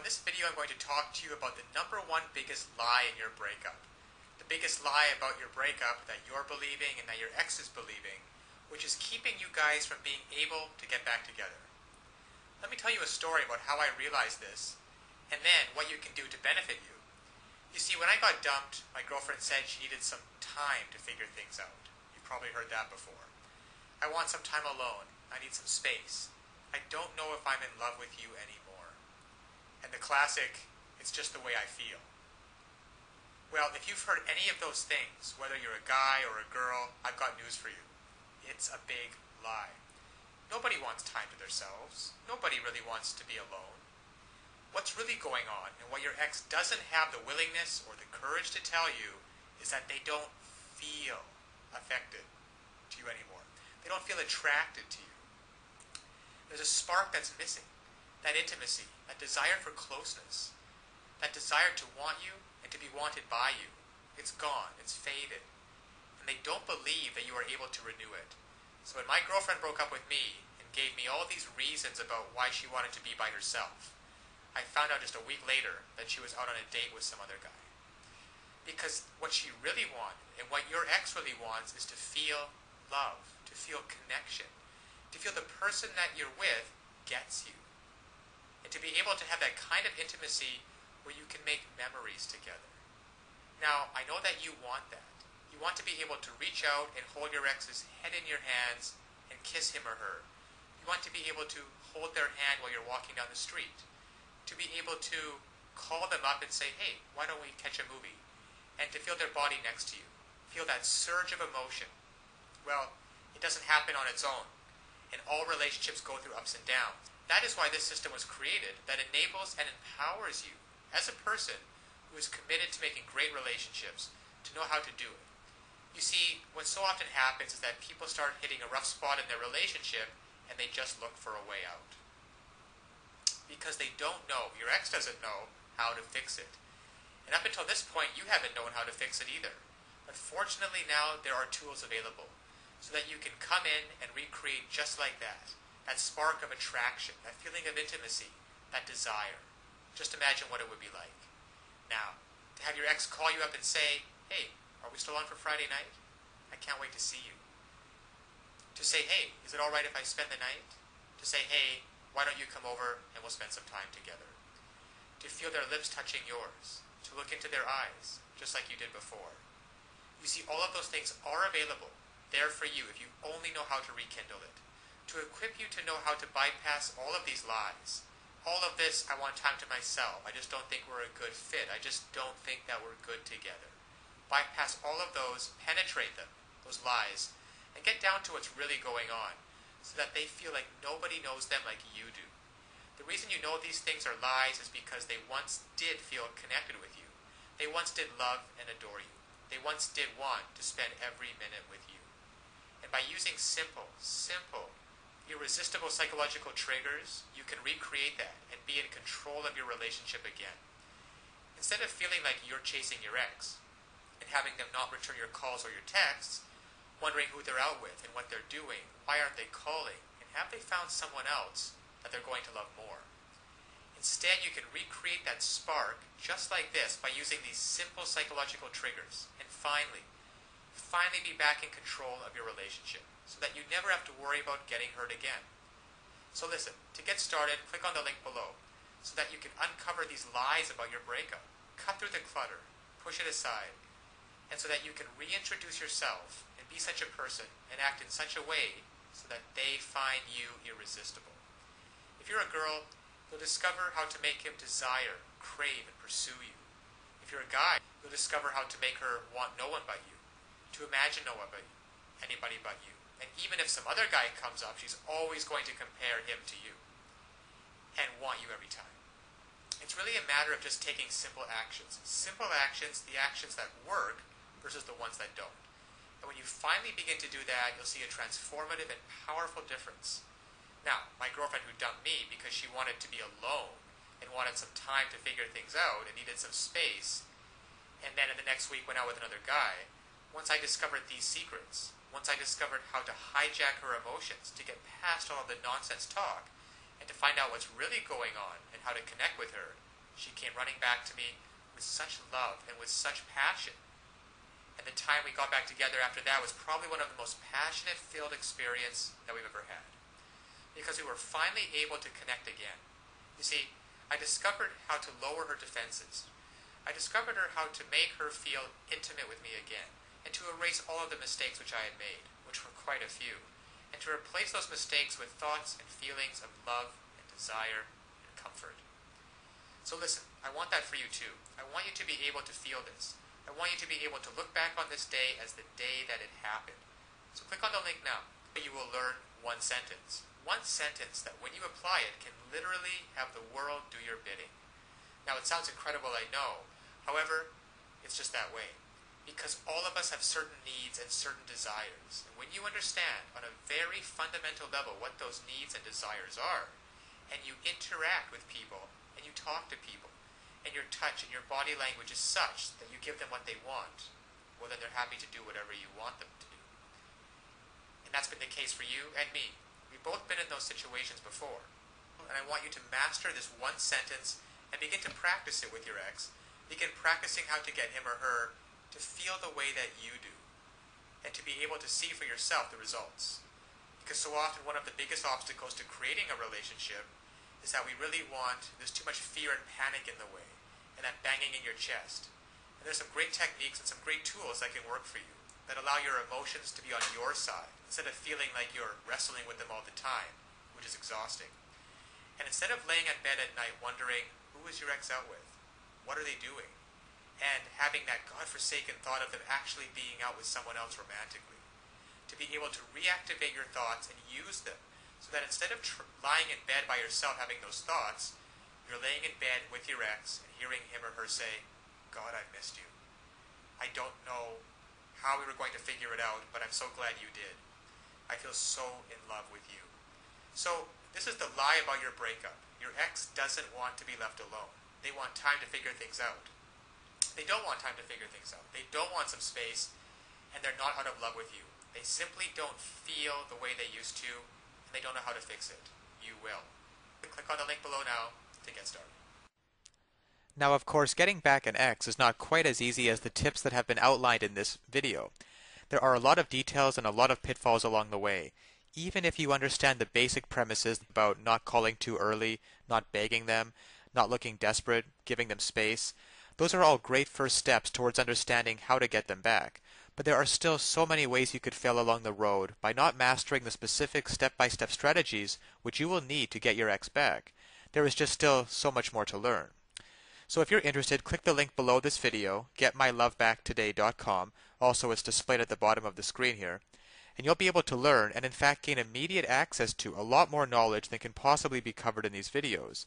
in this video I'm going to talk to you about the number one biggest lie in your breakup. The biggest lie about your breakup that you're believing and that your ex is believing, which is keeping you guys from being able to get back together. Let me tell you a story about how I realized this, and then what you can do to benefit you. You see, when I got dumped, my girlfriend said she needed some time to figure things out. You've probably heard that before. I want some time alone. I need some space. I don't know if I'm in love with you anymore. And the classic, it's just the way I feel. Well, if you've heard any of those things, whether you're a guy or a girl, I've got news for you. It's a big lie. Nobody wants time to themselves. Nobody really wants to be alone. What's really going on, and what your ex doesn't have the willingness or the courage to tell you, is that they don't feel affected to you anymore. They don't feel attracted to you. There's a spark that's missing. That intimacy, that desire for closeness, that desire to want you and to be wanted by you. It's gone. It's faded. And they don't believe that you are able to renew it. So when my girlfriend broke up with me and gave me all these reasons about why she wanted to be by herself, I found out just a week later that she was out on a date with some other guy. Because what she really wanted, and what your ex really wants, is to feel love, to feel connection, to feel the person that you're with gets you. And to be able to have that kind of intimacy where you can make memories together. Now, I know that you want that. You want to be able to reach out and hold your ex's head in your hands and kiss him or her. You want to be able to hold their hand while you're walking down the street. To be able to call them up and say, hey, why don't we catch a movie? And to feel their body next to you. Feel that surge of emotion. Well, it doesn't happen on its own. And all relationships go through ups and downs. That is why this system was created, that enables and empowers you as a person who is committed to making great relationships to know how to do it. You see, what so often happens is that people start hitting a rough spot in their relationship and they just look for a way out. Because they don't know, your ex doesn't know how to fix it. And up until this point, you haven't known how to fix it either. But fortunately now there are tools available so that you can come in and recreate just like that. That spark of attraction, that feeling of intimacy, that desire. Just imagine what it would be like. Now, to have your ex call you up and say, hey, are we still on for Friday night? I can't wait to see you. To say, hey, is it all right if I spend the night? To say, hey, why don't you come over and we'll spend some time together? To feel their lips touching yours. To look into their eyes, just like you did before. You see, all of those things are available, there for you if you only know how to rekindle it. To equip you to know how to bypass all of these lies. All of this, I want time to myself. I just don't think we're a good fit. I just don't think that we're good together. Bypass all of those, penetrate them, those lies, and get down to what's really going on so that they feel like nobody knows them like you do. The reason you know these things are lies is because they once did feel connected with you. They once did love and adore you. They once did want to spend every minute with you. And by using simple, irresistible psychological triggers, you can recreate that and be in control of your relationship again. Instead of feeling like you're chasing your ex and having them not return your calls or your texts, wondering who they're out with and what they're doing, why aren't they calling, and have they found someone else that they're going to love more. Instead, you can recreate that spark just like this by using these simple psychological triggers and finally be back in control of your relationship so that you never have to worry about getting hurt again. So listen, to get started, click on the link below so that you can uncover these lies about your breakup, cut through the clutter, push it aside, and so that you can reintroduce yourself and be such a person and act in such a way so that they find you irresistible. If you're a girl, you'll discover how to make him desire, crave, and pursue you. If you're a guy, you'll discover how to make her want no one but you, to imagine no one but you, anybody but you. And even if some other guy comes up, she's always going to compare him to you and want you every time. It's really a matter of just taking simple actions. Simple actions, the actions that work versus the ones that don't. And when you finally begin to do that, you'll see a transformative and powerful difference. Now, my girlfriend who dumped me because she wanted to be alone and wanted some time to figure things out and needed some space, and then in the next week went out with another guy, once I discovered these secrets, once I discovered how to hijack her emotions, to get past all of the nonsense talk, and to find out what's really going on and how to connect with her, She came running back to me with such love and with such passion. And the time we got back together after that was probably one of the most passionate filled experience that we've ever had. Because we were finally able to connect again. You see, I discovered how to lower her defenses. I discovered how to make her feel intimate with me again, and to erase all of the mistakes which I had made, which were quite a few, and to replace those mistakes with thoughts and feelings of love and desire and comfort. So listen, I want that for you too. I want you to be able to feel this. I want you to be able to look back on this day as the day that it happened. So click on the link now. You will learn one sentence. One sentence that when you apply it can literally have the world do your bidding. Now it sounds incredible, I know. However, it's just that way. Because all of us have certain needs and certain desires. And when you understand on a very fundamental level what those needs and desires are, and you interact with people, and you talk to people, and your touch and your body language is such that you give them what they want, well then they're happy to do whatever you want them to do. And that's been the case for you and me. We've both been in those situations before. And I want you to master this one sentence and begin to practice it with your ex. Begin practicing how to get him or her to feel the way that you do, and to be able to see for yourself the results. Because so often one of the biggest obstacles to creating a relationship is that there's too much fear and panic in the way, and that banging in your chest. And there's some great techniques and some great tools that can work for you, that allow your emotions to be on your side, instead of feeling like you're wrestling with them all the time, which is exhausting. And instead of laying in bed at night wondering, who is your ex out with? What are they doing? And having that godforsaken thought of them actually being out with someone else romantically. To be able to reactivate your thoughts and use them, so that instead of lying in bed by yourself having those thoughts, you're laying in bed with your ex and hearing him or her say, God, I missed you. I don't know how we were going to figure it out, but I'm so glad you did. I feel so in love with you. So this is the lie about your breakup. Your ex doesn't want to be left alone. They want time to figure things out. They don't want time to figure things out. They don't want some space, and they're not out of love with you. They simply don't feel the way they used to, and they don't know how to fix it. You will. Click on the link below now to get started. Now, of course, getting back an ex is not quite as easy as the tips that have been outlined in this video. There are a lot of details and a lot of pitfalls along the way. Even if you understand the basic premises about not calling too early, not begging them, not looking desperate, giving them space, those are all great first steps towards understanding how to get them back. But there are still so many ways you could fail along the road by not mastering the specific step-by-step strategies which you will need to get your ex back. There is just still so much more to learn. So if you're interested, click the link below this video, getmylovebacktoday.com. Also, it's displayed at the bottom of the screen here. And you'll be able to learn and in fact gain immediate access to a lot more knowledge than can possibly be covered in these videos.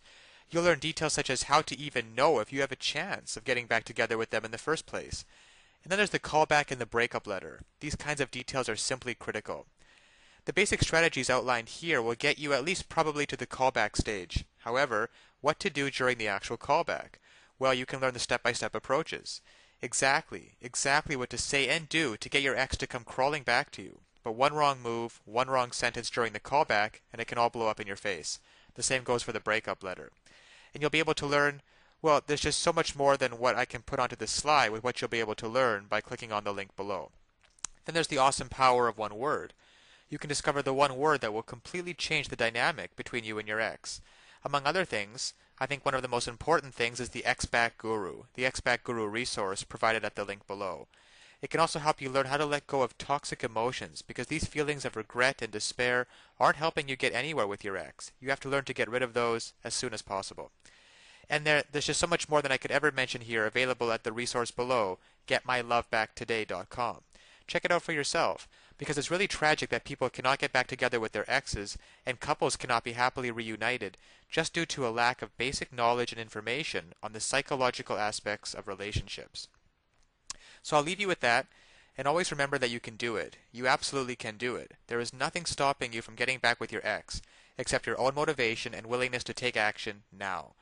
You'll learn details such as how to even know if you have a chance of getting back together with them in the first place. And then there's the callback and the breakup letter. These kinds of details are simply critical. The basic strategies outlined here will get you at least probably to the callback stage. However, what to do during the actual callback? Well, you can learn the step-by-step approaches. Exactly what to say and do to get your ex to come crawling back to you. But one wrong move, one wrong sentence during the callback, and it can all blow up in your face. The same goes for the breakup letter. And you'll be able to learn, well, there's just so much more than what I can put onto this slide with what you'll be able to learn by clicking on the link below. Then there's the awesome power of one word. You can discover the one word that will completely change the dynamic between you and your ex. Among other things, I think one of the most important things is the Ex-Back Guru, the Ex-Back Guru resource provided at the link below. It can also help you learn how to let go of toxic emotions, because these feelings of regret and despair aren't helping you get anywhere with your ex. You have to learn to get rid of those as soon as possible. And there's just so much more than I could ever mention here available at the resource below, getmylovebacktoday.com. Check it out for yourself, because it's really tragic that people cannot get back together with their exes, and couples cannot be happily reunited, just due to a lack of basic knowledge and information on the psychological aspects of relationships. So I'll leave you with that, and always remember that you can do it. You absolutely can do it. There is nothing stopping you from getting back with your ex, except your own motivation and willingness to take action now.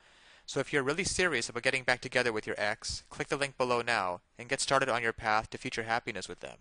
So if you're really serious about getting back together with your ex, click the link below now and get started on your path to future happiness with them.